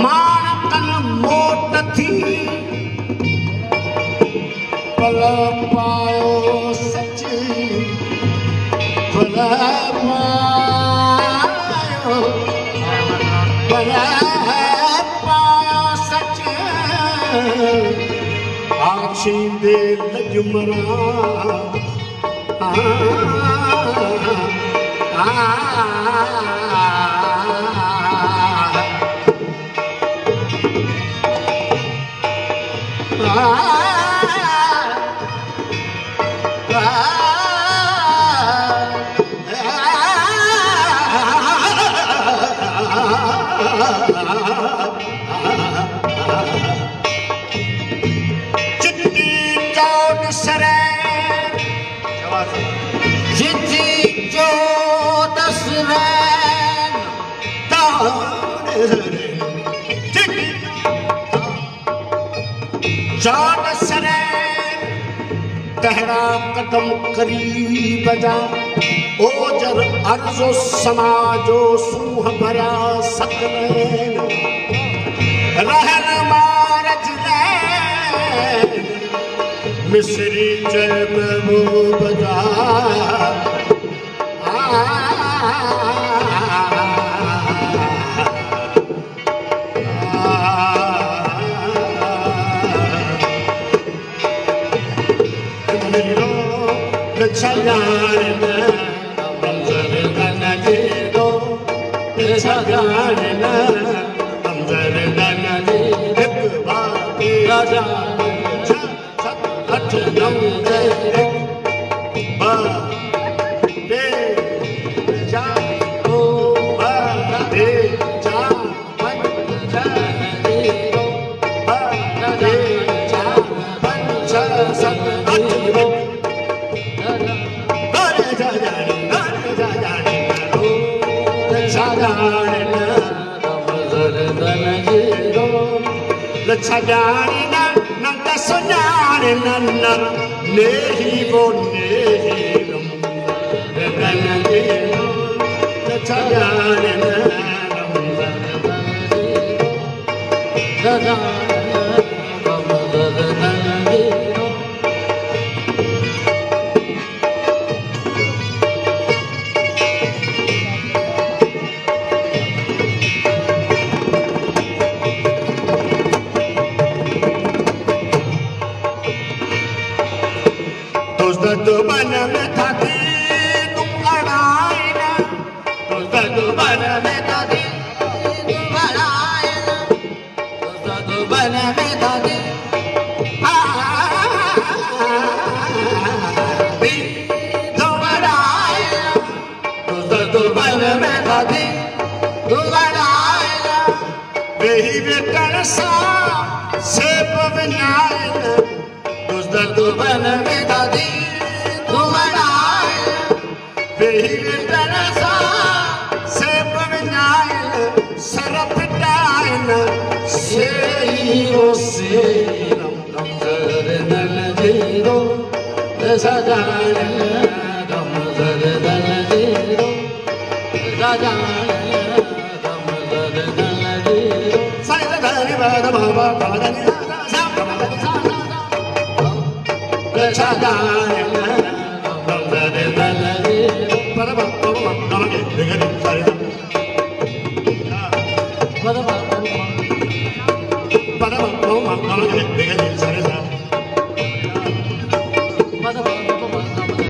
मानतन मोट थी पल पायो सच पल पायो सच आछींदे लजमरा चिट्टी चौड़ सरे चिट्टी चौड़ सरे चौड़ सरे तहरा कदम करीब जा ओजर अर्जो समाजो सूह भरा सकले रहन मारज मिसरी जय महबूब जा छजाने मंजर दन जीरो छजाने मंजर दन जी एक बात राजा अठ नौ बे जा ओ बे जा पंच जीरो बे जा पंच सत अठ छजाने नंद सुजाने नन्ना नेही वो नेही रमन जीरो छजाने बन में था दी तुम अड़ाई ना बन में था दी तुम अड़ाई ना बन में था दी तुम अड़ाई ना बन में था दी तुम अड़ाई ना वही बेटन सा से पवनाई ना बन में था दी से पवनाइन सरफ डाइन से नमजर दन जीरो सजाने नमजर दन जीरो सजाने नमजर दन जीरो साईं धनी बाद बाबा बादनी सजाने नमजर दन जीरो Para